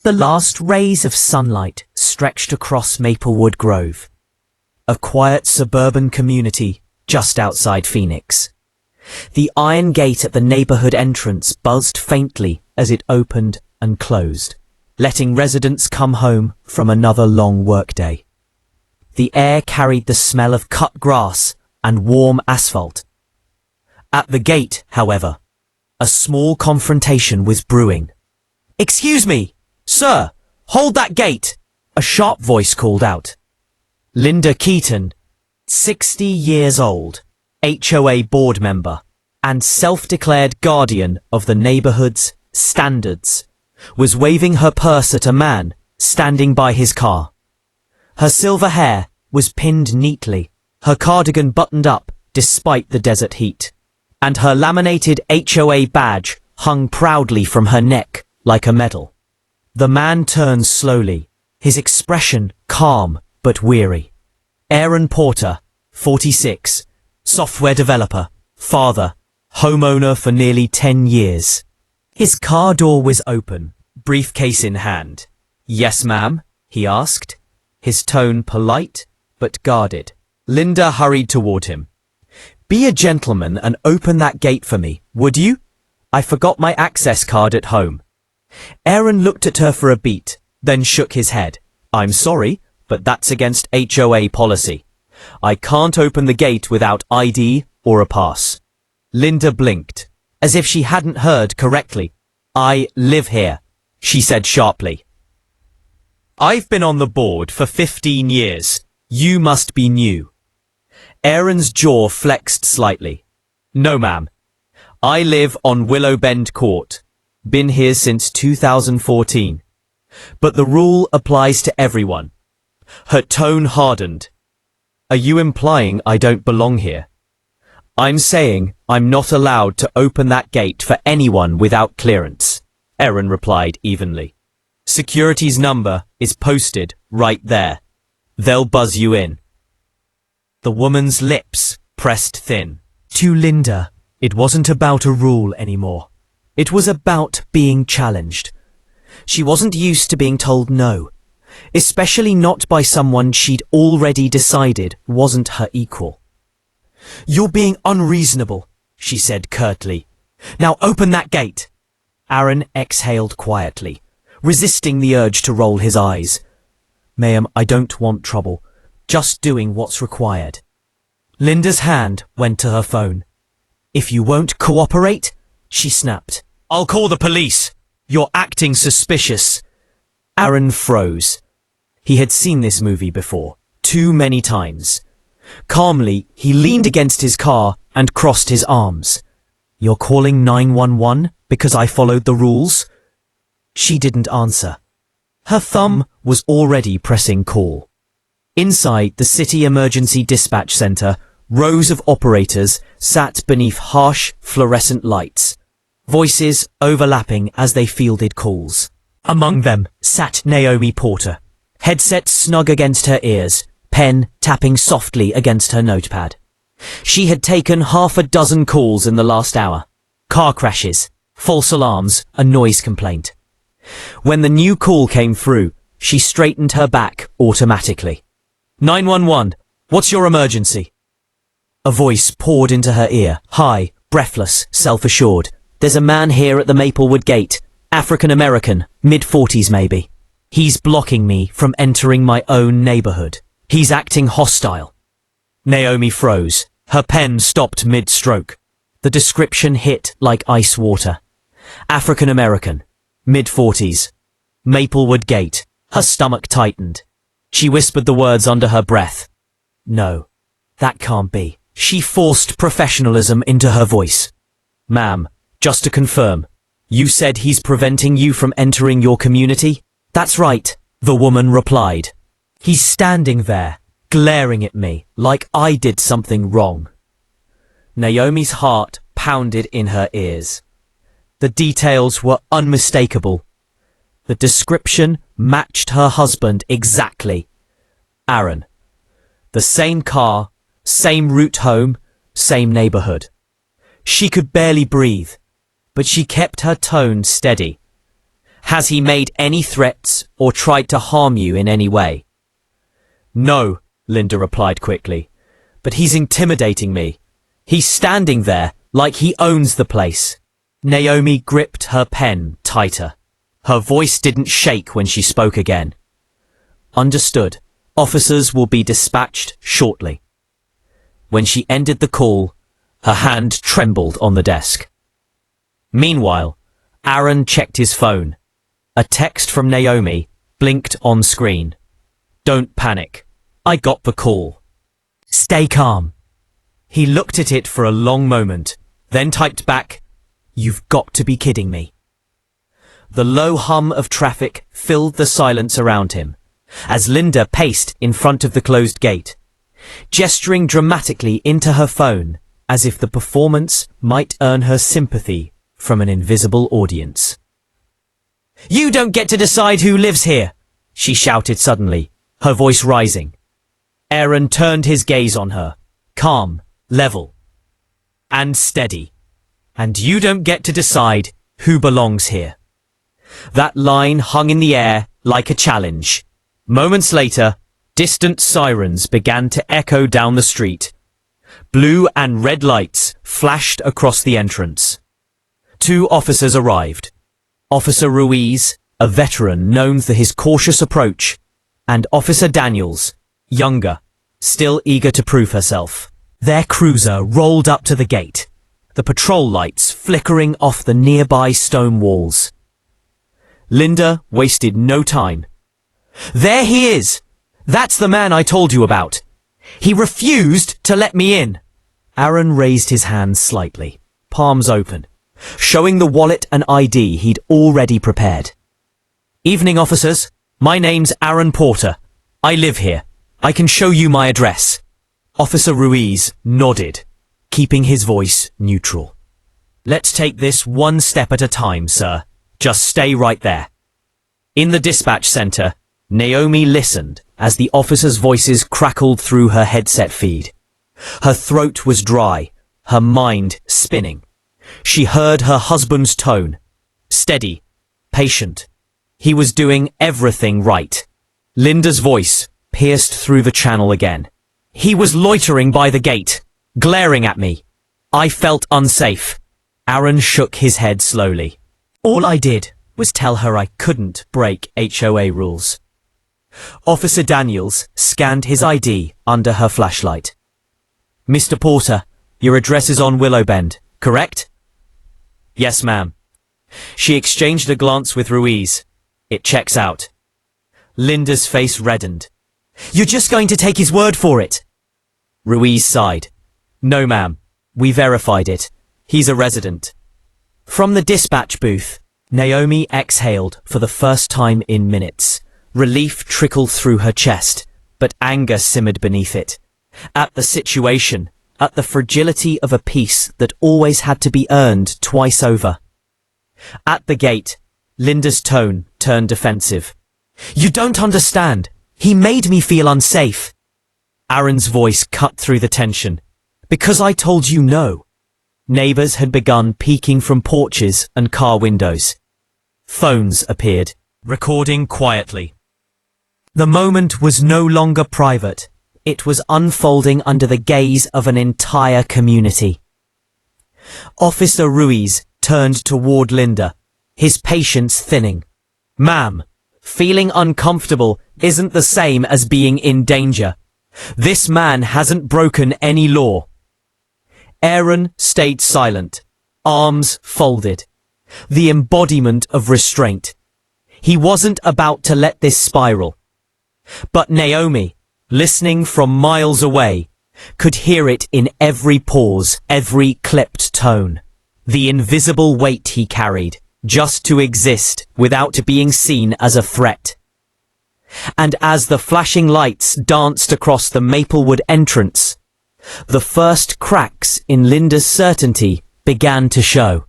The last rays of sunlight stretched across Maplewood Grove, a quiet suburban community just outside Phoenix. The iron gate at the neighborhood entrance buzzed faintly as it opened and closed, letting residents come home from another long workday. The air carried the smell of cut grass and warm asphalt. At the gate, however, a small confrontation was brewing. "Excuse me, sir, hold that gate!" a sharp voice called out. Linda Keaton, 60 years old, HOA board member, and self-declared guardian of the neighborhood's standards, was waving her purse at a man standing by his car. Her silver hair was pinned neatly, her cardigan buttoned up despite the desert heat, and her laminated HOA badge hung proudly from her neck like a medal. The man turned slowly, his expression calm but weary. Aaron Porter, 46, software developer, father, homeowner for nearly 10 years. His car door was open, briefcase in hand. "Yes, ma'am?" he asked, his tone polite but guarded. Linda hurried toward him. "Be a gentleman and open that gate for me, would you? I forgot my access card at home." Aaron looked at her for a beat, then shook his head. "I'm sorry, but that's against HOA policy. I can't open the gate without ID or a pass." Linda blinked, as if she hadn't heard correctly. "I live here," she said sharply. "I've been on the board for 15 years. You must be new." Aaron's jaw flexed slightly. "No, ma'am. I live on Willow Bend Court. Been here since 2014. But the rule applies to everyone." Her tone hardened. "Are you implying I don't belong here?" "I'm saying I'm not allowed to open that gate for anyone without clearance," Aaron replied evenly. "Security's number is posted right there. They'll buzz you in." The woman's lips pressed thin. To Linda, it wasn't about a rule anymore. It was about being challenged. She wasn't used to being told no, especially not by someone she'd already decided wasn't her equal. "You're being unreasonable," she said curtly. "Now open that gate." Aaron exhaled quietly, resisting the urge to roll his eyes. "Ma'am, I don't want trouble. Just doing what's required." Linda's hand went to her phone. "If you won't cooperate," she snapped, "I'll call the police. You're acting suspicious." Aaron froze. He had seen this movie before, too many times. Calmly, he leaned against his car and crossed his arms. "You're calling 911 because I followed the rules?" She didn't answer. Her thumb was already pressing call. Inside the city emergency dispatch center, rows of operators sat beneath harsh fluorescent lights, voices overlapping as they fielded calls. Among them sat Naomi Porter, headset snug against her ears, pen tapping softly against her notepad. She had taken half a dozen calls in the last hour. Car crashes, false alarms, a noise complaint. When the new call came through, she straightened her back automatically. 911, what's your emergency?" A voice poured into her ear, high, breathless, self-assured. "There's a man here at the Maplewood Gate, African-American, mid-40s maybe. He's blocking me from entering my own neighborhood. He's acting hostile." Naomi froze. Her pen stopped mid-stroke. The description hit like ice water. African-American, mid-40s, Maplewood Gate. Her stomach tightened. She whispered the words under her breath. "No, that can't be." She forced professionalism into her voice. "Ma'am, just to confirm, you said he's preventing you from entering your community?" "That's right," the woman replied. "He's standing there, glaring at me like I did something wrong." Naomi's heart pounded in her ears. The details were unmistakable. The description matched her husband exactly. Aaron. The same car, same route home, same neighborhood. She could barely breathe, but she kept her tone steady. Has he made any threats or tried to harm you in any way? No, Linda replied quickly, but he's intimidating me. He's standing there like he owns the place. Naomi gripped her pen tighter. Her voice didn't shake when she spoke again. Understood. Officers will be dispatched shortly. When she ended the call, her hand trembled on the desk. Meanwhile, Aaron checked his phone. A text from Naomi blinked on screen. Don't panic. I got the call. Stay calm. He looked at it for a long moment, then typed back, You've got to be kidding me. The low hum of traffic filled the silence around him, as Linda paced in front of the closed gate, gesturing dramatically into her phone as if the performance might earn her sympathy from an invisible audience. You don't get to decide who lives here, she shouted suddenly, her voice rising. Aaron turned his gaze on her, calm, level, and steady. And you don't get to decide who belongs here. That line hung in the air like a challenge. Moments later, distant sirens began to echo down the street. Blue and red lights flashed across the entrance. 2 officers arrived. Officer Ruiz, a veteran known for his cautious approach, and Officer Daniels, younger, still eager to prove herself. Their cruiser rolled up to the gate, the patrol lights flickering off the nearby stone walls. Linda wasted no time. There he is! That's the man I told you about. He refused to let me in. Aaron raised his hands slightly, palms open, showing the wallet and ID he'd already prepared. Evening, officers. My name's Aaron Porter. I live here. I can show you my address. Officer Ruiz nodded, keeping his voice neutral. Let's take this one step at a time, sir. Just stay right there. In the dispatch center, Naomi listened as the officers' voices crackled through her headset feed. Her throat was dry, her mind spinning. She heard her husband's tone. Steady, patient. He was doing everything right. Linda's voice pierced through the channel again. He was loitering by the gate, glaring at me. I felt unsafe. Aaron shook his head slowly. All I did was tell her I couldn't break HOA rules. Officer Daniels scanned his ID under her flashlight. Mr. Porter, your address is on Willow Bend, correct? Yes, ma'am. She exchanged a glance with Ruiz. It checks out. Linda's face reddened. You're just going to take his word for it? Ruiz sighed. No, ma'am. We verified it. He's a resident. From the dispatch booth, Naomi exhaled for the first time in minutes. Relief trickled through her chest, but anger simmered beneath it. At the situation, at the fragility of a peace that always had to be earned twice over. At the gate, Linda's tone turned defensive. You don't understand. He made me feel unsafe. Aaron's voice cut through the tension. Because I told you no. Neighbors had begun peeking from porches and car windows. Phones appeared, recording quietly. The moment was no longer private. It was unfolding under the gaze of an entire community. Officer Ruiz turned toward Linda, his patience thinning. Ma'am, feeling uncomfortable isn't the same as being in danger. This man hasn't broken any law. Aaron stayed silent, arms folded, the embodiment of restraint. He wasn't about to let this spiral. But Naomi, listening from miles away, could hear it in every pause, every clipped tone. The invisible weight he carried, just to exist without being seen as a threat. And as the flashing lights danced across the Maplewood entrance, the first cracks in Linda's certainty began to show.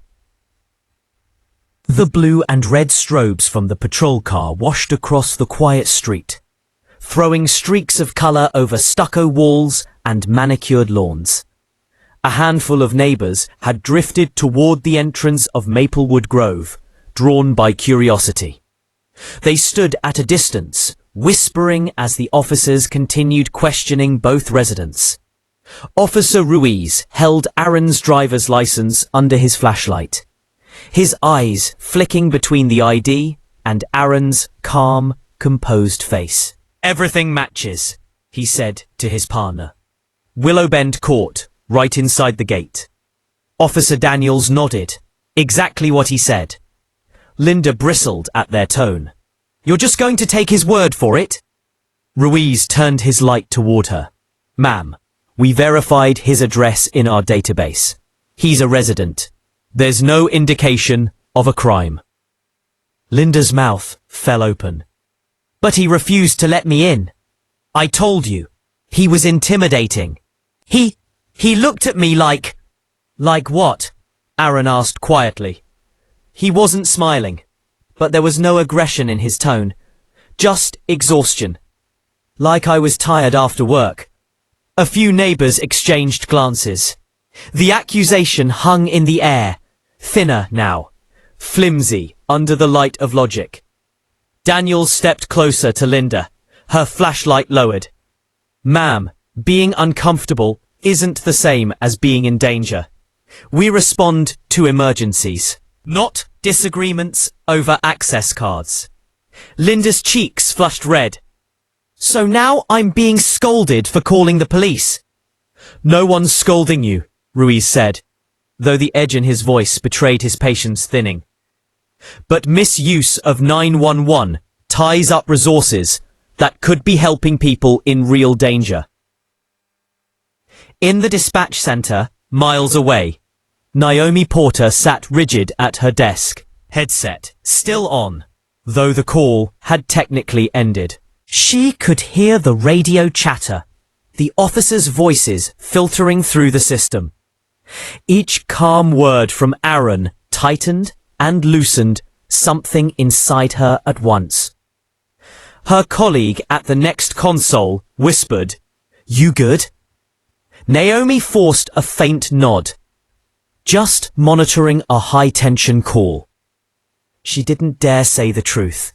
The blue and red strobes from the patrol car washed across the quiet street, throwing streaks of color over stucco walls and manicured lawns. A handful of neighbors had drifted toward the entrance of Maplewood Grove, drawn by curiosity. They stood at a distance, whispering as the officers continued questioning both residents. Officer Ruiz held Aaron's driver's license under his flashlight, his eyes flicking between the ID and Aaron's calm, composed face. "Everything matches," he said to his partner. Willowbend Court, right inside the gate. Officer Daniels nodded. Exactly what he said. Linda bristled at their tone. "You're just going to take his word for it?" Ruiz turned his light toward her. "Ma'am, we verified his address in our database. He's a resident. There's no indication of a crime." Linda's mouth fell open. "But he refused to let me in. I told you. He was intimidating. He looked at me like..." "Like what?" Aaron asked quietly. He wasn't smiling, but there was no aggression in his tone. Just exhaustion. Like I was tired after work. A few neighbors exchanged glances. The accusation hung in the air, thinner now, flimsy under the light of logic. Daniels stepped closer to Linda, her flashlight lowered. "Ma'am, being uncomfortable isn't the same as being in danger. We respond to emergencies, not disagreements over access cards." Linda's cheeks flushed red. "So now I'm being scolded for calling the police?" "No one's scolding you," Ruiz said, though the edge in his voice betrayed his patience thinning. "But misuse of 911 ties up resources that could be helping people in real danger." In the dispatch center, miles away, Naomi Porter sat rigid at her desk, headset still on, though the call had technically ended. She could hear the radio chatter, the officers' voices filtering through the system. Each calm word from Aaron tightened and loosened something inside her at once. Her colleague at the next console whispered, "You good?" Naomi forced a faint nod. Just monitoring a high-tension call. She didn't dare say the truth.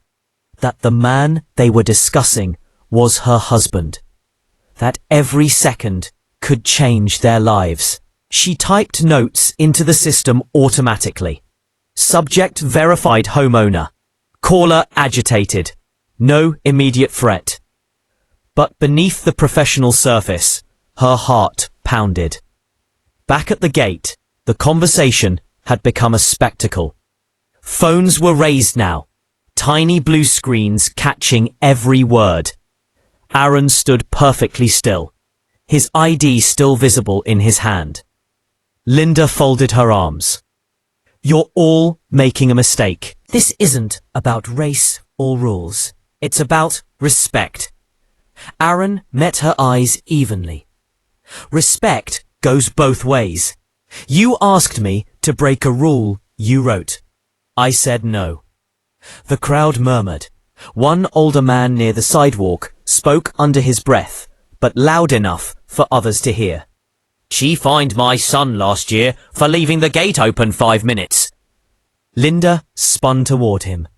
That the man they were discussing was her husband. That every second could change their lives. She typed notes into the system automatically. Subject verified homeowner. Caller agitated. No immediate threat. But beneath the professional surface, her heart pounded. Back at the gate, the conversation had become a spectacle. Phones were raised now, tiny blue screens catching every word. Aaron stood perfectly still, his ID still visible in his hand. Linda folded her arms. "You're all making a mistake. This isn't about race or rules. It's about respect." Aaron met her eyes evenly. "Respect goes both ways. You asked me to break a rule you wrote. I said no." The crowd murmured. One older man near the sidewalk spoke under his breath, but loud enough for others to hear. "She fined my son last year for leaving the gate open 5 minutes. Linda spun toward him.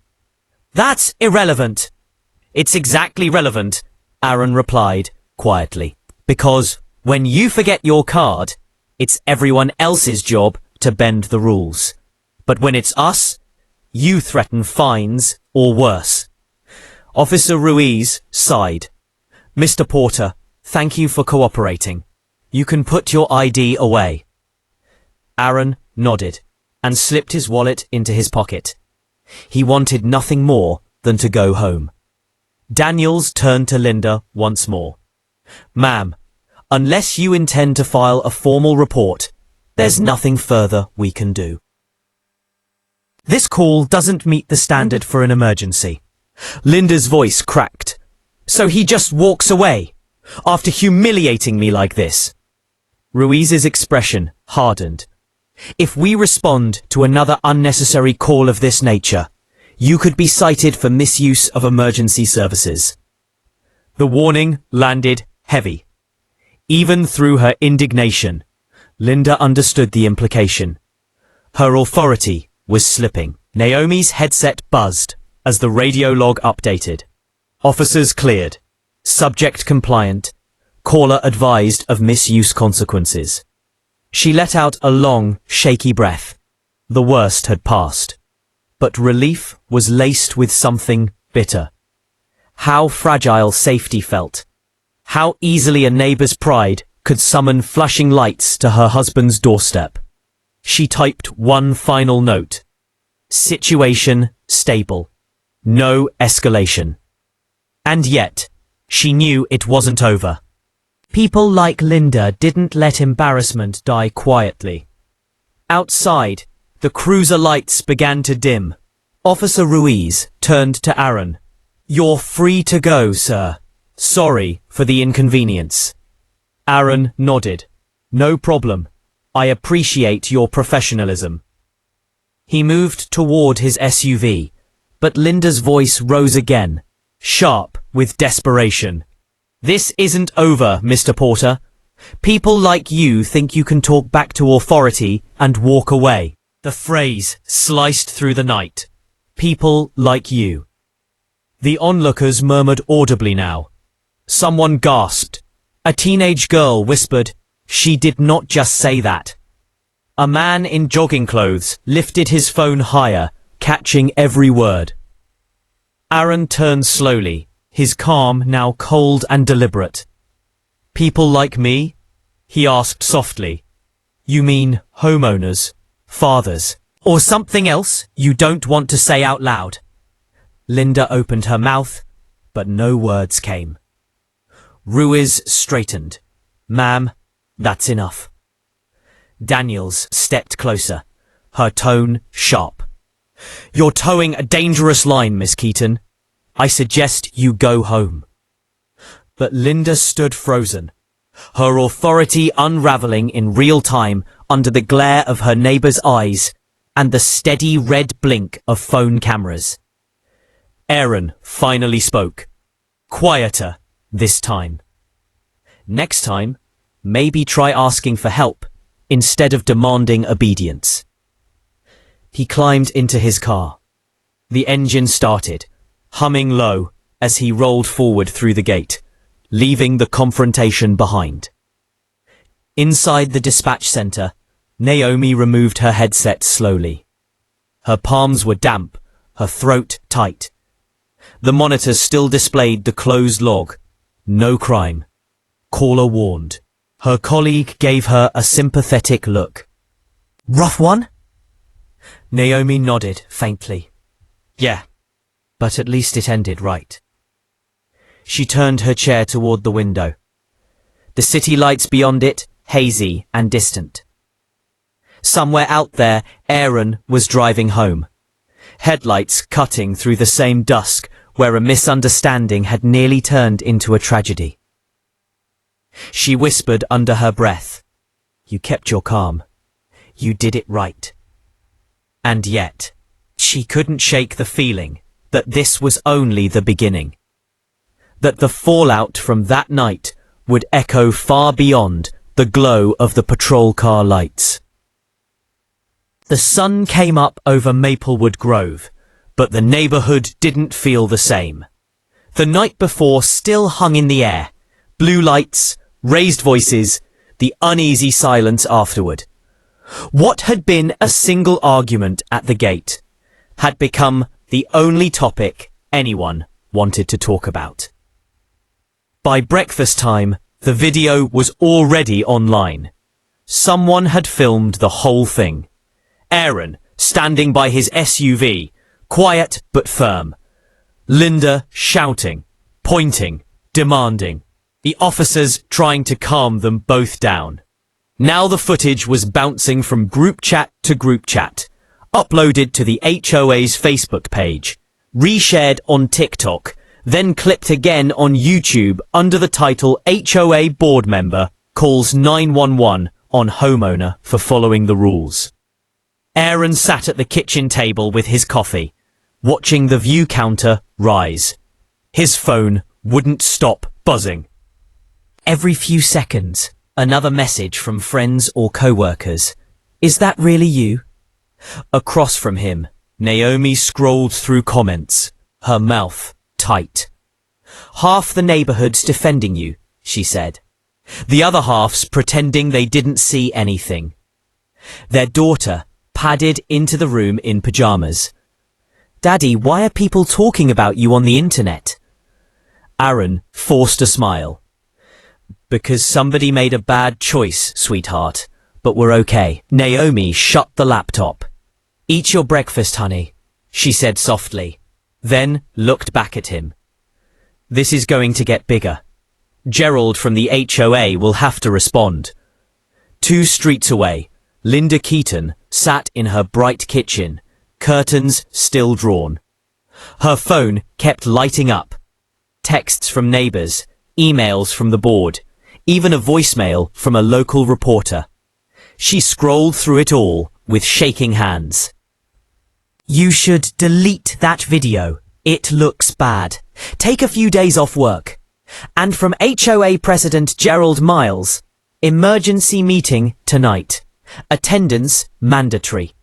"That's irrelevant." "It's exactly relevant," Aaron replied quietly. "Because when you forget your card, it's everyone else's job to bend the rules. But when it's us, you threaten fines or worse." Officer Ruiz sighed. "Mr. Porter, thank you for cooperating. You can put your ID away." Aaron nodded and slipped his wallet into his pocket. He wanted nothing more than to go home. Daniels turned to Linda once more. "Ma'am, unless you intend to file a formal report, there's nothing further we can do." "This call doesn't meet the standard for an emergency." Linda's voice cracked. "So he just walks away, after humiliating me like this?" Ruiz's expression hardened. "If we respond to another unnecessary call of this nature, you could be cited for misuse of emergency services." The warning landed heavy. Even through her indignation, Linda understood the implication. Her authority was slipping. Naomi's headset buzzed as the radio log updated. Officers cleared. Subject compliant. Caller advised of misuse consequences. She let out a long, shaky breath. The worst had passed. But relief was laced with something bitter. How fragile safety felt. How easily a neighbor's pride could summon flashing lights to her husband's doorstep. She typed one final note. Situation stable. No escalation. And yet, she knew it wasn't over. People like Linda didn't let embarrassment die quietly. Outside, the cruiser lights began to dim. Officer Ruiz turned to Aaron. "You're free to go, sir. Sorry for the inconvenience." Aaron nodded. "No problem. I appreciate your professionalism." He moved toward his SUV, but Linda's voice rose again, sharp with desperation. "This isn't over, Mr. Porter. People like you think you can talk back to authority and walk away." The phrase sliced through the night. People like you. The onlookers murmured audibly now. Someone gasped. A teenage girl whispered, "She did not just say that." A man in jogging clothes lifted his phone higher, catching every word. Aaron turned slowly, his calm now cold and deliberate. "People like me?" he asked softly. "You mean homeowners, fathers, or something else you don't want to say out loud?" Linda opened her mouth, but no words came. Ruiz straightened. "Ma'am, that's enough." Daniels stepped closer, her tone sharp. "You're towing a dangerous line, Miss Keaton. I suggest you go home." But Linda stood frozen, her authority unraveling in real time under the glare of her neighbor's eyes and the steady red blink of phone cameras. Aaron finally spoke. Quieter this time. "Next time, maybe try asking for help instead of demanding obedience." He climbed into his car. The engine started, humming low as he rolled forward through the gate, leaving the confrontation behind. Inside the dispatch center, Naomi removed her headset slowly. Her palms were damp, her throat tight. The monitor still displayed the closed log. No crime. Caller warned. Her colleague gave her a sympathetic look. "Rough one?" Naomi nodded faintly. "Yeah, but at least it ended right." She turned her chair toward the window. The city lights beyond it, hazy and distant. Somewhere out there, Aaron was driving home. Headlights cutting through the same dusk where a misunderstanding had nearly turned into a tragedy. She whispered under her breath, "You kept your calm. You did it right." And yet, she couldn't shake the feeling that this was only the beginning. That the fallout from that night would echo far beyond the glow of the patrol car lights. The sun came up over Maplewood Grove, but the neighborhood didn't feel the same. The night before still hung in the air. Blue lights, raised voices, the uneasy silence afterward. What had been a single argument at the gate had become the only topic anyone wanted to talk about. By breakfast time, the video was already online. Someone had filmed the whole thing. Aaron, standing by his SUV, quiet but firm. Linda shouting, pointing, demanding. The officers trying to calm them both down. Now the footage was bouncing from group chat to group chat, uploaded to the HOA's Facebook page, reshared on TikTok, then clipped again on YouTube under the title HOA board member calls 911 on homeowner for following the rules. Aaron sat at the kitchen table with his coffee, watching the view counter rise. His phone wouldn't stop buzzing. Every few seconds, another message from friends or co-workers. "Is that really you?" Across from him, Naomi scrolled through comments, her mouth tight. Half the neighborhood's defending you, she said. The other half's pretending they didn't see anything. Their daughter padded into the room in pajamas. Daddy, why are people talking about you on the internet? Aaron forced a smile. Because somebody made a bad choice, sweetheart, but we're okay. Naomi shut the laptop. Eat your breakfast, honey, she said softly, then looked back at him. This is going to get bigger. Gerald from the HOA will have to respond. 2 streets away, Linda Keaton sat in her bright kitchen, curtains still drawn. Her phone kept lighting up. Texts from neighbors, emails from the board, even a voicemail from a local reporter. She scrolled through it all with shaking hands. You should delete that video. It looks bad. Take a few days off work. And from HOA President Gerald Miles, emergency meeting tonight. Attendance mandatory.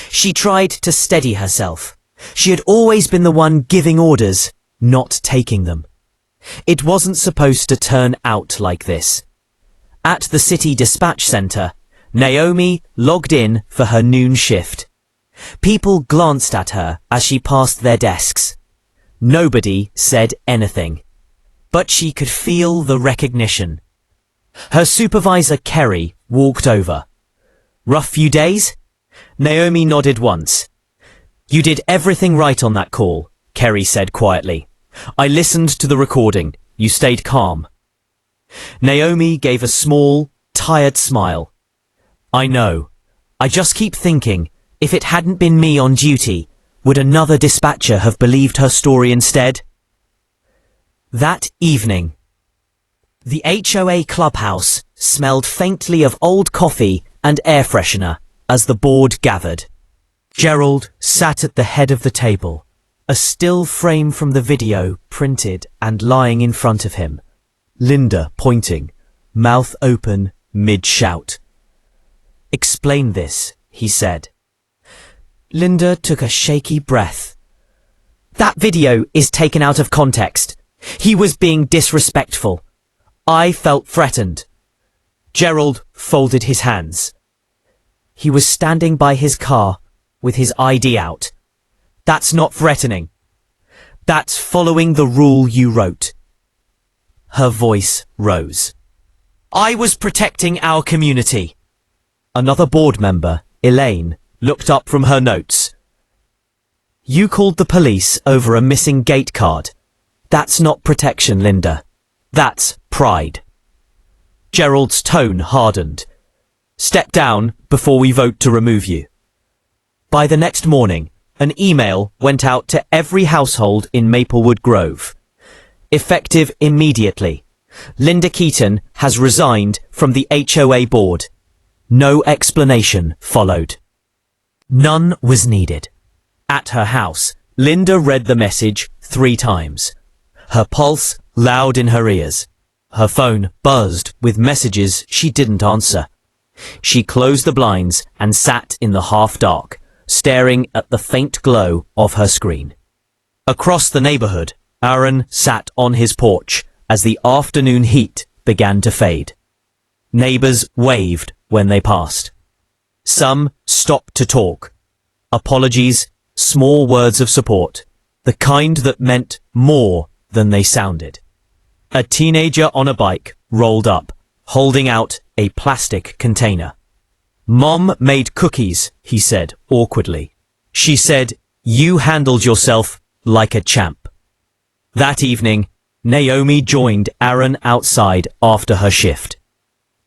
She tried to steady herself. She had always been the one giving orders, not taking them. It wasn't supposed to turn out like this. At the city dispatch center, Naomi logged in for her noon shift. People glanced at her as she passed their desks. Nobody said anything, but she could feel the recognition. Her supervisor, Kerry, walked over. Rough few days? Naomi nodded once. You did everything right on that call, Kerry said quietly. I listened to the recording. You stayed calm. Naomi gave a small, tired smile. I know. I just keep thinking, if it hadn't been me on duty, would another dispatcher have believed her story instead? That evening, the HOA clubhouse smelled faintly of old coffee and air freshener as the board gathered. Gerald sat at the head of the table, a still frame from the video printed and lying in front of him. Linda pointing, mouth open, mid-shout. Explain this, he said. Linda took a shaky breath. That video is taken out of context. He was being disrespectful. I felt threatened. Gerald folded his hands. He was standing by his car with his ID out. That's not threatening. That's following the rule you wrote. Her voice rose. I was protecting our community. Another board member, Elaine, looked up from her notes. You called the police over a missing gate card. That's not protection, Linda. That's pride. Gerald's tone hardened. Step down before we vote to remove you. By the next morning, an email went out to every household in Maplewood Grove. Effective immediately. Linda Keaton has resigned from the HOA board. No explanation followed. None was needed. At her house, Linda read the message 3 times. Her pulse loud in her ears. Her phone buzzed with messages she didn't answer. She closed the blinds and sat in the half-dark, staring at the faint glow of her screen. Across the neighborhood, Aaron sat on his porch as the afternoon heat began to fade. Neighbors waved when they passed. Some stopped to talk. Apologies, small words of support, the kind that meant more than they sounded. A teenager on a bike rolled up, holding out a plastic container. Mom made cookies, he said awkwardly. She said, you handled yourself like a champ. That evening, Naomi joined Aaron outside after her shift.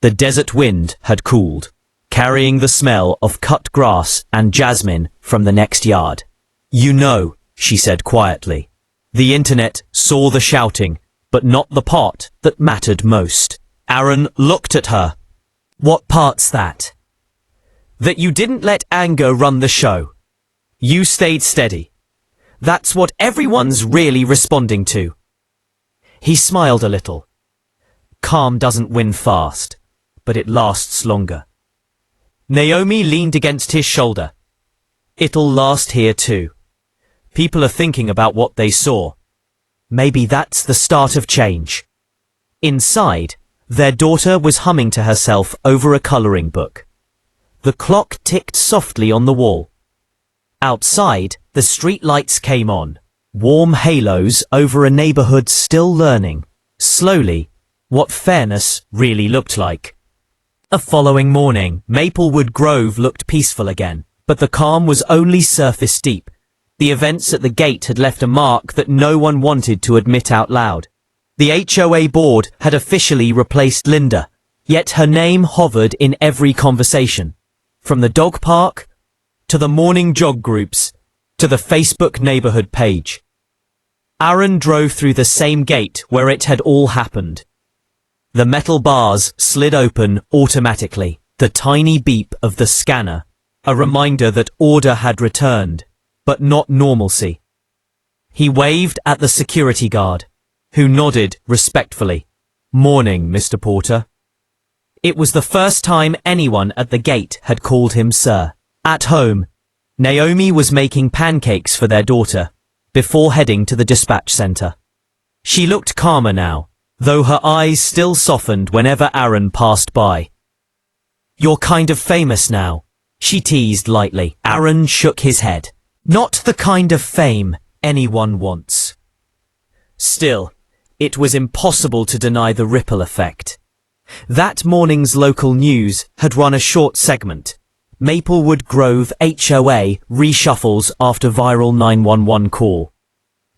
The desert wind had cooled, carrying the smell of cut grass and jasmine from the next yard. You know, she said quietly. The internet saw the shouting, but not the part that mattered most. Aaron looked at her. What part's that? That you didn't let anger run the show. You stayed steady. That's what everyone's really responding to. He smiled a little. Calm doesn't win fast, but it lasts longer. Naomi leaned against his shoulder. It'll last here too. People are thinking about what they saw. Maybe that's the start of change. Inside, their daughter was humming to herself over a coloring book. The clock ticked softly on the wall. Outside, the street lights came on, warm halos over a neighborhood still learning, slowly, what fairness really looked like. The following morning, Maplewood Grove looked peaceful again, but the calm was only surface deep. The events at the gate had left a mark that no one wanted to admit out loud. The HOA board had officially replaced Linda, yet her name hovered in every conversation. From the dog park, to the morning jog groups, to the Facebook neighborhood page. Aaron drove through the same gate where it had all happened. The metal bars slid open automatically, the tiny beep of the scanner, a reminder that order had returned, but not normalcy. He waved at the security guard, who nodded respectfully. "Morning, Mr. Porter." It was the first time anyone at the gate had called him sir. At home, Naomi was making pancakes for their daughter, before heading to the dispatch center. She looked calmer now, though her eyes still softened whenever Aaron passed by. "You're kind of famous now," she teased lightly. Aaron shook his head. "Not the kind of fame anyone wants." Still, it was impossible to deny the ripple effect. That morning's local news had run a short segment. Maplewood Grove HOA reshuffles after viral 911 call.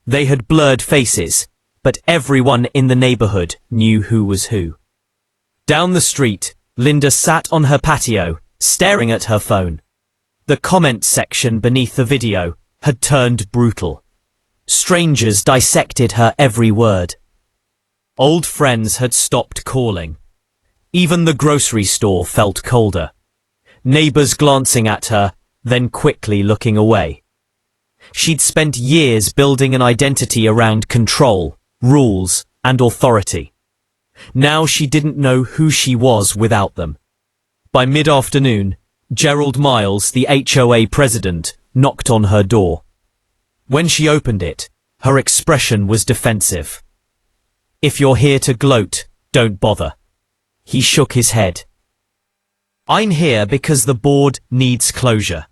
They had blurred faces, but everyone in the neighborhood knew who was who. Down the street, Linda sat on her patio, staring at her phone. The comment section beneath the video had turned brutal. Strangers dissected her every word. Old friends had stopped calling. Even the grocery store felt colder. Neighbors glancing at her, then quickly looking away. She'd spent years building an identity around control, rules, and authority. Now she didn't know who she was without them. By mid-afternoon, Gerald Miles, the HOA president, knocked on her door. When she opened it, her expression was defensive. "If you're here to gloat, don't bother." He shook his head. "I'm here because the board needs closure.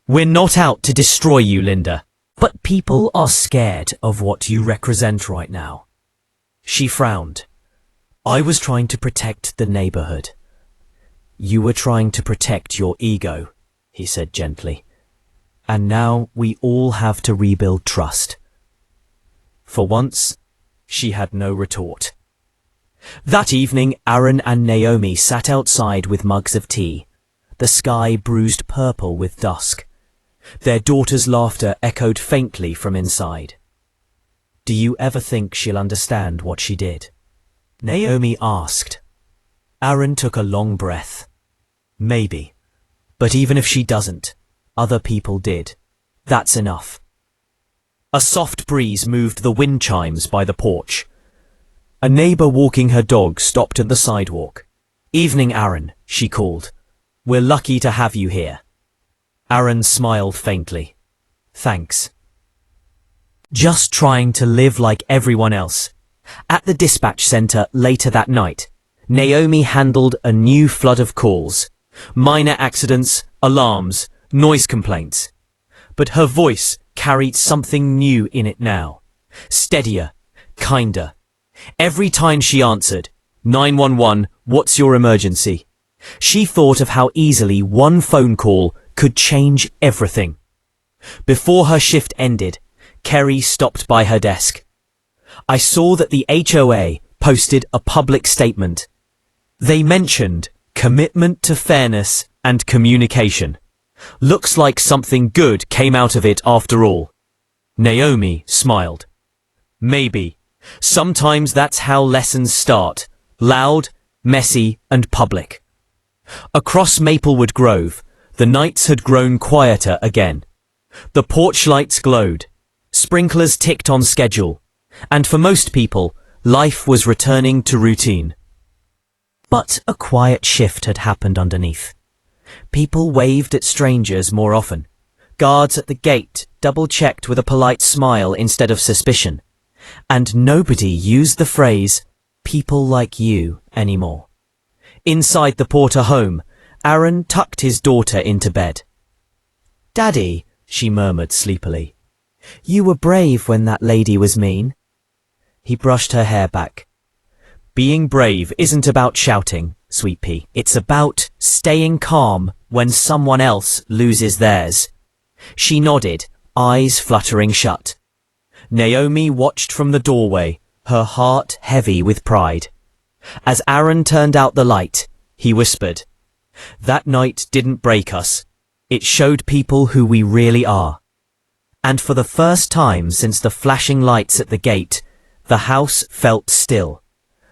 We're not out to destroy you, Linda. But people are scared of what you represent right now." She frowned. "I was trying to protect the neighborhood." "You were trying to protect your ego," he said gently. "And now we all have to rebuild trust." For once, she had no retort. That evening, Aaron and Naomi sat outside with mugs of tea, the sky bruised purple with dusk. Their daughter's laughter echoed faintly from inside. "Do you ever think she'll understand what she did?" Naomi asked. Aaron took a long breath. "Maybe. But even if she doesn't, other people did. That's enough." A soft breeze moved the wind chimes by the porch. A neighbor walking her dog stopped at the sidewalk. "Evening, Aaron," she called. "We're lucky to have you here." Aaron smiled faintly. "Thanks." Just trying to live like everyone else. At the dispatch center later that night, Naomi handled a new flood of calls. Minor accidents, alarms, noise complaints. But her voice carried something new in it now. Steadier, kinder. Every time she answered, 911, what's your emergency? She thought of how easily one phone call could change everything. Before her shift ended, Kerry stopped by her desk. "I saw that the HOA posted a public statement. They mentioned commitment to fairness and communication. Looks like something good came out of it after all." Naomi smiled. "Maybe. Sometimes that's how lessons start. Loud, messy, and public." Across Maplewood Grove, the nights had grown quieter again. The porch lights glowed. Sprinklers ticked on schedule. And for most people, life was returning to routine. But a quiet shift had happened underneath. People waved at strangers more often. Guards at the gate double-checked with a polite smile instead of suspicion. And nobody used the phrase, "people like you," anymore. Inside the Porter home, Aaron tucked his daughter into bed. "Daddy," she murmured sleepily, "you were brave when that lady was mean." He brushed her hair back. "Being brave isn't about shouting, sweet pea. It's about staying calm when someone else loses theirs." She nodded, eyes fluttering shut. Naomi watched from the doorway, her heart heavy with pride. As Aaron turned out the light, he whispered, "That night didn't break us. It showed people who we really are." And for the first time since the flashing lights at the gate, the house felt still.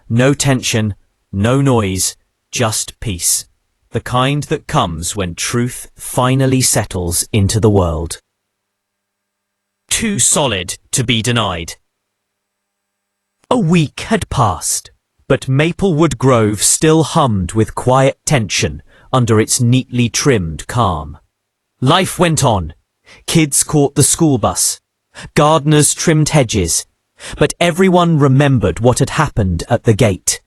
No tension, no noise, just peace. The kind that comes when truth finally settles into the world. Too solid to be denied. A week had passed, but Maplewood Grove still hummed with quiet tension under its neatly trimmed calm. Life went on. Kids caught the school bus. Gardeners trimmed hedges. But everyone remembered what had happened at the gate.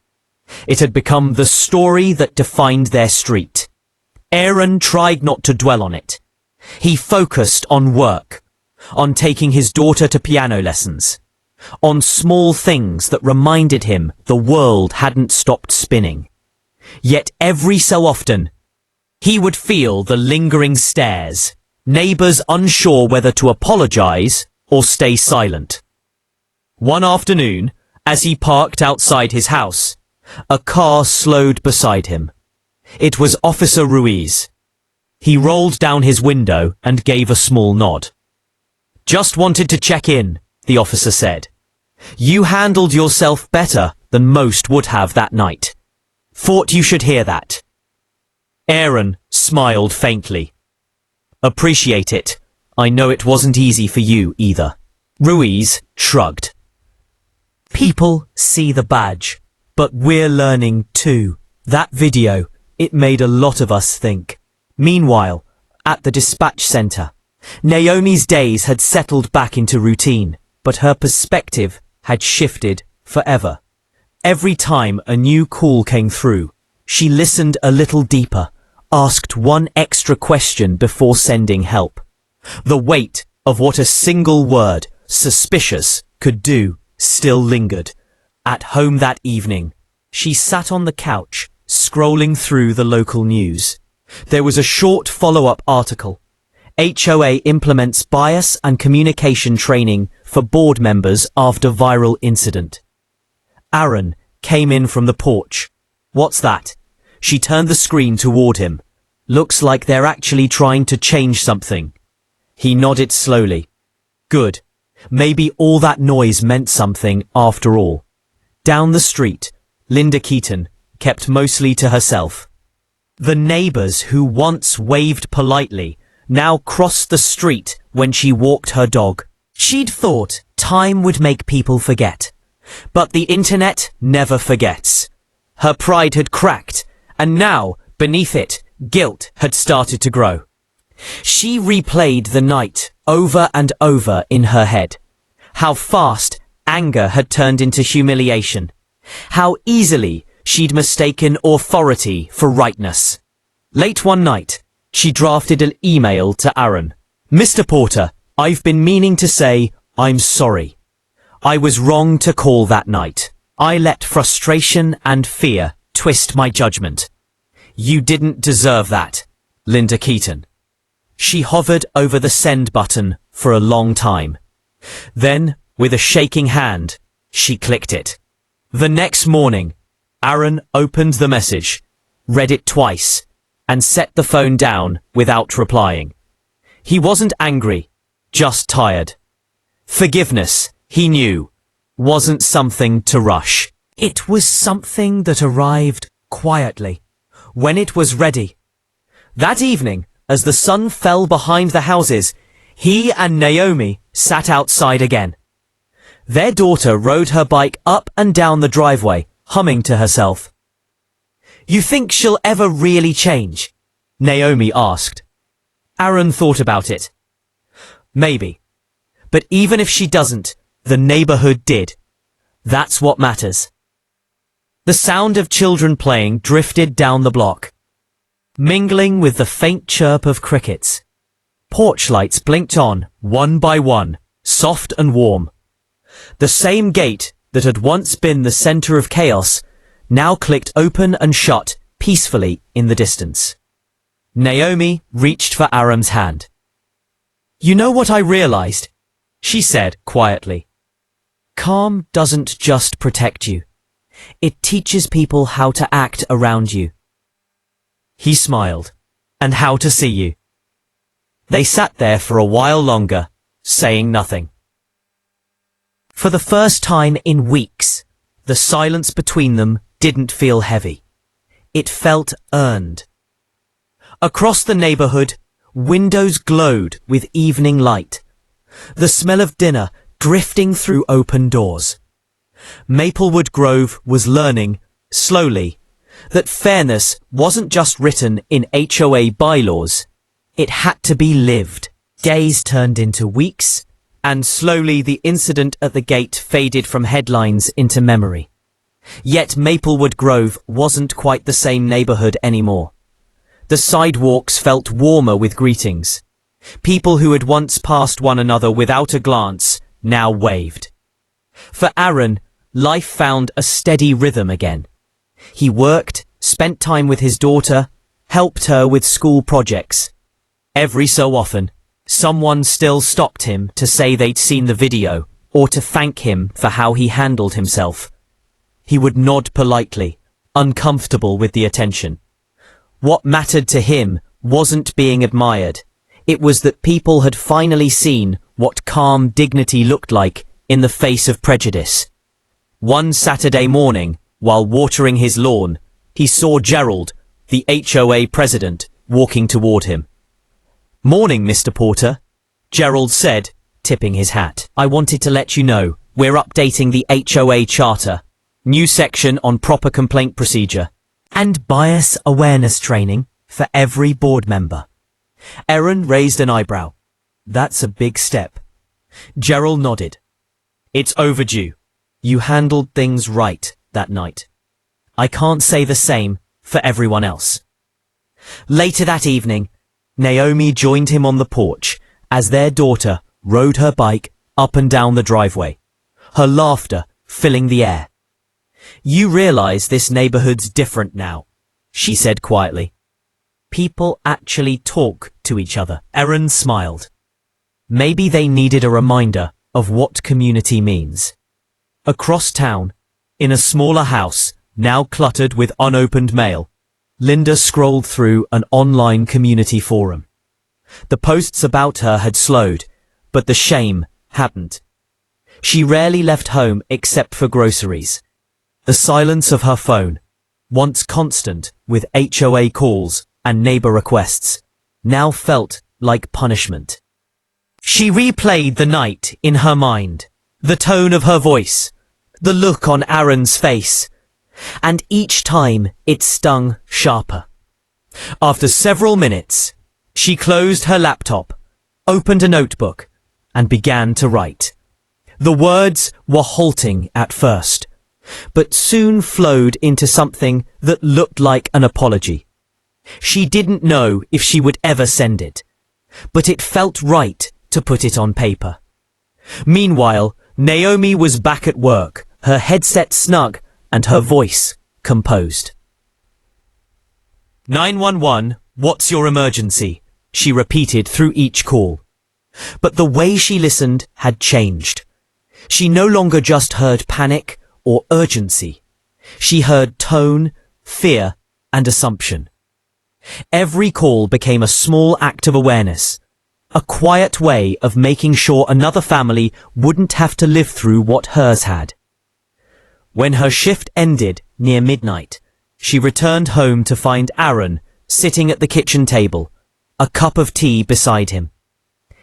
It had become the story that defined their street. Aaron tried not to dwell on it. He focused on work, on taking his daughter to piano lessons, on small things that reminded him the world hadn't stopped spinning. Yet every so often, he would feel the lingering stares, neighbors unsure whether to apologize or stay silent. One afternoon, as he parked outside his house, a car slowed beside him. It was Officer Ruiz. He rolled down his window and gave a small nod. "Just wanted to check in," the officer said. "You handled yourself better than most would have that night. Thought you should hear that." Aaron smiled faintly. "Appreciate it. I know it wasn't easy for you either." Ruiz shrugged. "People see the badge, but we're learning too. That video, it made a lot of us think." Meanwhile, at the dispatch center, Naomi's days had settled back into routine, but her perspective had shifted forever. Every time a new call came through, she listened a little deeper, asked one extra question before sending help. The weight of what a single word, suspicious, could do still lingered. At home that evening, she sat on the couch, scrolling through the local news. There was a short follow-up article. HOA implements bias and communication training for board members after viral incident. Aaron came in from the porch. "What's that?" She turned the screen toward him. "Looks like they're actually trying to change something." He nodded slowly. "Good. Maybe all that noise meant something after all." Down the street, Linda Keaton kept mostly to herself. The neighbors who once waved politely now crossed the street when she walked her dog. She'd thought time would make people forget. But the internet never forgets. Her pride had cracked, and now, beneath it, guilt had started to grow. She replayed the night over and over in her head. How fast anger had turned into humiliation. How easily she'd mistaken authority for rightness. Late one night, she drafted an email to Aaron. "Mr. Porter, I've been meaning to say I'm sorry. I was wrong to call that night. I let frustration and fear twist my judgment. You didn't deserve that, Linda Keaton." She hovered over the send button for a long time. Then, with a shaking hand, she clicked it. The next morning, Aaron opened the message, read it twice, and set the phone down without replying. He wasn't angry, just tired. Forgiveness, he knew, wasn't something to rush. It was something that arrived quietly, when it was ready. That evening, as the sun fell behind the houses, he and Naomi sat outside again. Their daughter rode her bike up and down the driveway, humming to herself. "You think she'll ever really change?" Naomi asked. Aaron thought about it. Maybe. But even if she doesn't, the neighborhood did. That's what matters. The sound of children playing drifted down the block, mingling with the faint chirp of crickets. Porch lights blinked on, one by one, soft and warm. The same gate that had once been the center of chaos now clicked open and shut peacefully in the distance. Naomi reached for Aaron's hand. "You know what I realized?" she said quietly. "Calm doesn't just protect you. It teaches people how to act around you." He smiled. "And how to see you." They sat there for a while longer, saying nothing. For the first time in weeks, the silence between them didn't feel heavy. It felt earned. Across the neighborhood, windows glowed with evening light, the smell of dinner drifting through open doors. Maplewood Grove was learning, slowly, that fairness wasn't just written in HOA bylaws. It had to be lived. Days turned into weeks, and slowly the incident at the gate faded from headlines into memory. Yet Maplewood Grove wasn't quite the same neighborhood anymore. The sidewalks felt warmer with greetings. People who had once passed one another without a glance now waved. For Aaron, life found a steady rhythm again. He worked, spent time with his daughter, helped her with school projects. Every so often, someone still stopped him to say they'd seen the video or to thank him for how he handled himself. He would nod politely, uncomfortable with the attention. What mattered to him wasn't being admired. It was that people had finally seen what calm dignity looked like in the face of prejudice. One Saturday morning, while watering his lawn, he saw Gerald, the HOA president, walking toward him. "Morning, Mr. Porter," Gerald said, tipping his hat. "I wanted to let you know we're updating the HOA charter. New section on proper complaint procedure and bias awareness training for every board member." Aaron raised an eyebrow. "That's a big step." Gerald nodded. "It's overdue. You handled things right that night. I can't say the same for everyone else." Later that evening, Naomi joined him on the porch as their daughter rode her bike up and down the driveway, her laughter filling the air. "You realize this neighborhood's different now," she said quietly. "People actually talk to each other." Aaron smiled. Maybe they needed a reminder of what community means. Across town, in a smaller house, now cluttered with unopened mail, Linda scrolled through an online community forum. The posts about her had slowed, but the shame hadn't. She rarely left home except for groceries. The silence of her phone, once constant with HOA calls and neighbor requests, now felt like punishment. She replayed the night in her mind, the tone of her voice, the look on Aaron's face, and each time it stung sharper. After several minutes, she closed her laptop, opened a notebook, and began to write. The words were halting at first, but soon flowed into something that looked like an apology. She didn't know if she would ever send it, but it felt right to put it on paper. Meanwhile, Naomi was back at work, her headset snug and her voice composed. 911, what's your emergency? She repeated through each call. But the way she listened had changed. She no longer just heard panic or urgency. She heard tone, fear, and assumption. Every call became a small act of awareness, a quiet way of making sure another family wouldn't have to live through what hers had. When her shift ended near midnight, she returned home to find Aaron sitting at the kitchen table, a cup of tea beside him.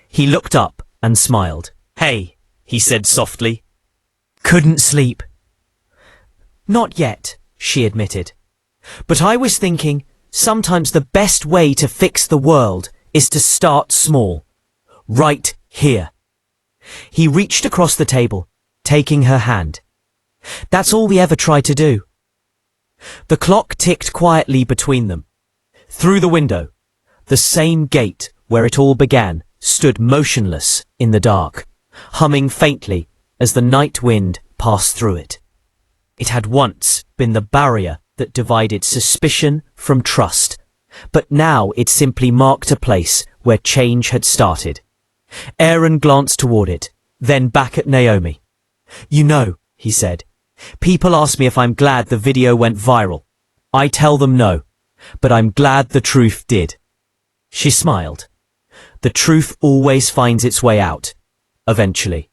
He looked up and smiled. "Hey," he said softly. "Couldn't sleep?" "Not yet," she admitted. "But I was thinking sometimes the best way to fix the world is to start small, right Here. He reached across the table, taking her hand. That's all we ever tried to do. The clock ticked quietly between them. Through the window, the same gate where it all began stood motionless in the dark, humming faintly as the night wind passed through it. It had once been the barrier that divided suspicion from trust, but now it simply marked a place where change had started. Aaron glanced toward it, then back at Naomi. You know, he said, people ask me if I'm glad the video went viral. I tell them no, but I'm glad the truth did. She smiled. The truth always finds its way out, eventually.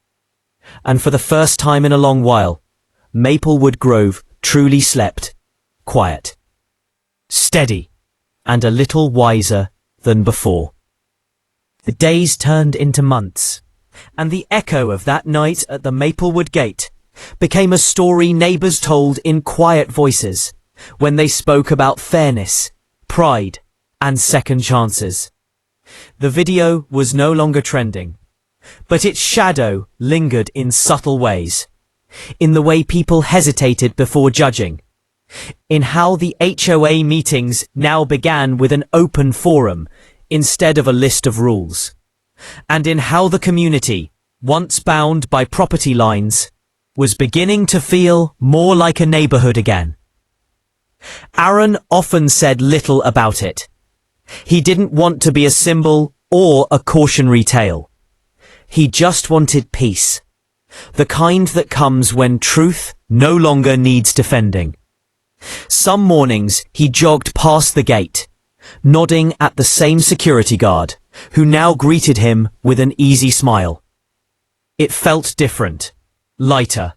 And for the first time in a long while, Maplewood Grove truly slept, quiet, steady, and a little wiser than before. The days turned into months, and the echo of that night at the Maplewood Gate became a story neighbors told in quiet voices when they spoke about fairness, pride, and second chances. The video was no longer trending, but its shadow lingered in subtle ways, in the way people hesitated before judging, in how the HOA meetings now began with an open forum instead of a list of rules, and in how the community, once bound by property lines, was beginning to feel more like a neighborhood again. Aaron often said little about it. He didn't want to be a symbol or a cautionary tale. He just wanted peace, the kind that comes when truth no longer needs defending. Some mornings he jogged past the gate, nodding at the same security guard, who now greeted him with an easy smile. It felt different, lighter,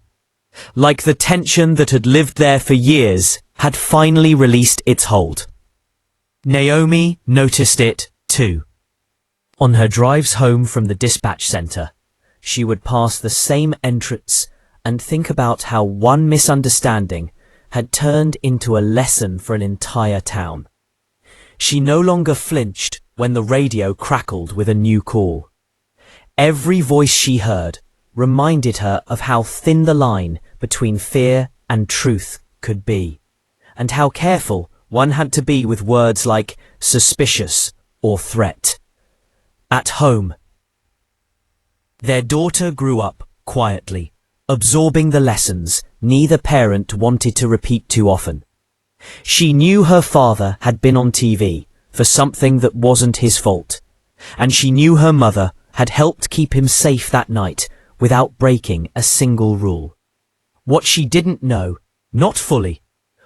like the tension that had lived there for years had finally released its hold. Naomi noticed it too. On her drives home from the dispatch center, she would pass the same entrance and think about how one misunderstanding had turned into a lesson for an entire town. She no longer flinched when the radio crackled with a new call. Every voice she heard reminded her of how thin the line between fear and truth could be, and how careful one had to be with words like suspicious or threat. At home, their daughter grew up quietly, absorbing the lessons neither parent wanted to repeat too often. She knew her father had been on TV for something that wasn't his fault, and she knew her mother had helped keep him safe that night without breaking a single rule. What she didn't know, not fully,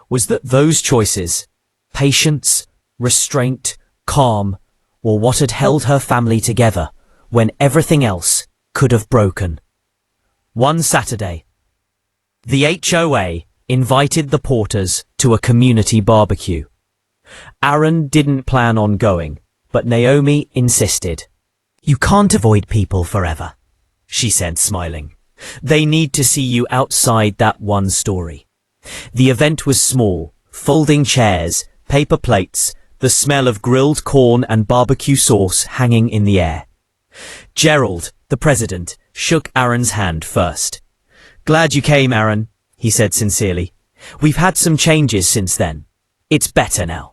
was that those choices, patience, restraint, calm, were what had held her family together when everything else could have broken. One Saturday, the HOA invited the Porters to a community barbecue. Aaron didn't plan on going, but Naomi insisted. You can't avoid people forever, she said, smiling. They need to see you outside that one story. The event was small, folding chairs, paper plates, the smell of grilled corn and barbecue sauce hanging in the air. Gerald, the president, shook Aaron's hand first. Glad you came, Aaron, he said sincerely. We've had some changes since then. It's better now.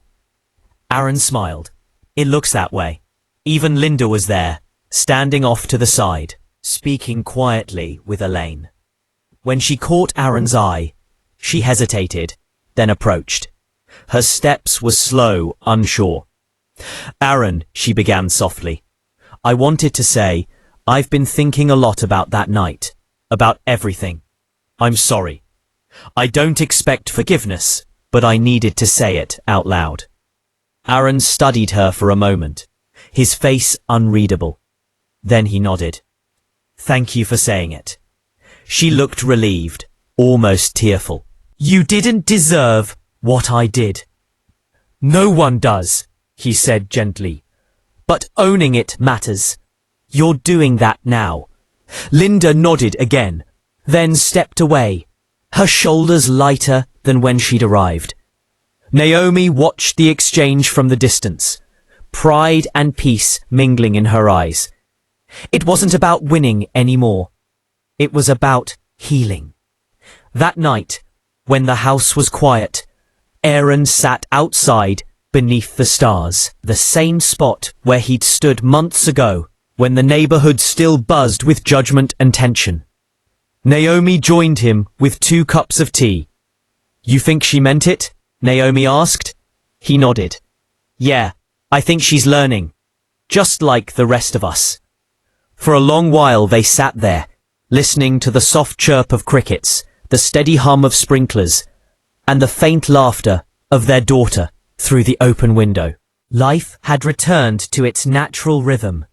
Aaron smiled. It looks that way. Even Linda was there, standing off to the side, speaking quietly with Elaine. When she caught Aaron's eye, she hesitated, then approached. Her steps were slow, unsure. Aaron, she began softly. I wanted to say, I've been thinking a lot about that night, about everything. I'm sorry. I don't expect forgiveness, but I needed to say it out loud. Aaron studied her for a moment, his face unreadable. Then he nodded. Thank you for saying it. She looked relieved, almost tearful. You didn't deserve what I did. No one does, he said gently. But owning it matters. You're doing that now. Linda nodded again, then stepped away, her shoulders lighter than when she'd arrived. Naomi watched the exchange from the distance, pride and peace mingling in her eyes. It wasn't about winning anymore. It was about healing. That night, when the house was quiet, Aaron sat outside beneath the stars, the same spot where he'd stood months ago, when the neighborhood still buzzed with judgment and tension. Naomi joined him with 2 cups of tea. "You think she meant it?" Naomi asked. He nodded. "Yeah, I think she's learning, just like the rest of us." For a long while they sat there, listening to the soft chirp of crickets, the steady hum of sprinklers, and the faint laughter of their daughter through the open window. Life had returned to its natural rhythm,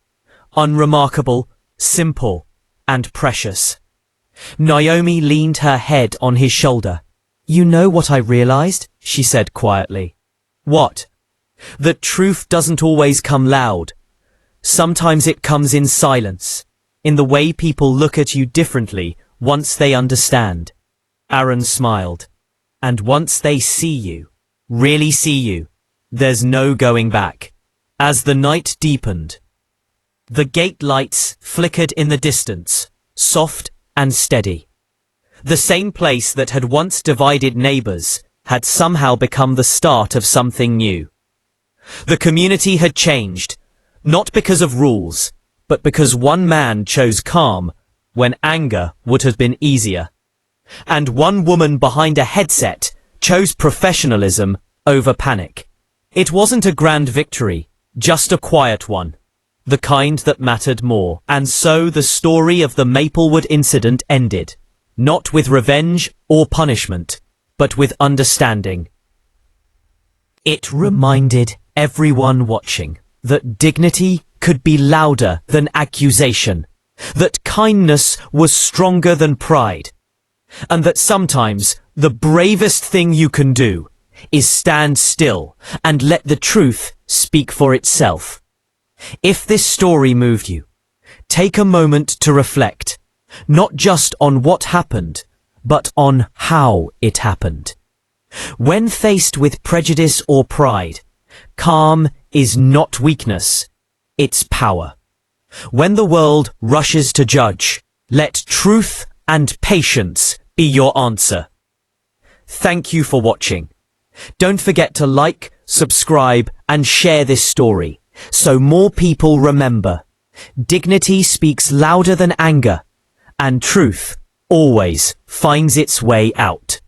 unremarkable, simple, and precious. Naomi leaned her head on his shoulder. "You know what I realized?" she said quietly. "What?" "That truth doesn't always come loud. Sometimes it comes in silence, in the way people look at you differently once they understand." Aaron smiled. "And once they see you, really see you, there's no going back." As the night deepened, the gate lights flickered in the distance, soft and steady. The same place that had once divided neighbors had somehow become the start of something new. The community had changed, not because of rules, but because one man chose calm when anger would have been easier. And one woman behind a headset chose professionalism over panic. It wasn't a grand victory, just a quiet one, the kind that mattered more. And so the story of the Maplewood incident ended, not with revenge or punishment, but with understanding. It reminded everyone watching that dignity could be louder than accusation, that kindness was stronger than pride, and that sometimes the bravest thing you can do is stand still and let the truth speak for itself. If this story moved you, take a moment to reflect, not just on what happened, but on how it happened. When faced with prejudice or pride, calm is not weakness, it's power. When the world rushes to judge, let truth and patience be your answer. Thank you for watching. Don't forget to like, subscribe, and share this story so more people remember. Dignity speaks louder than anger, and truth always finds its way out.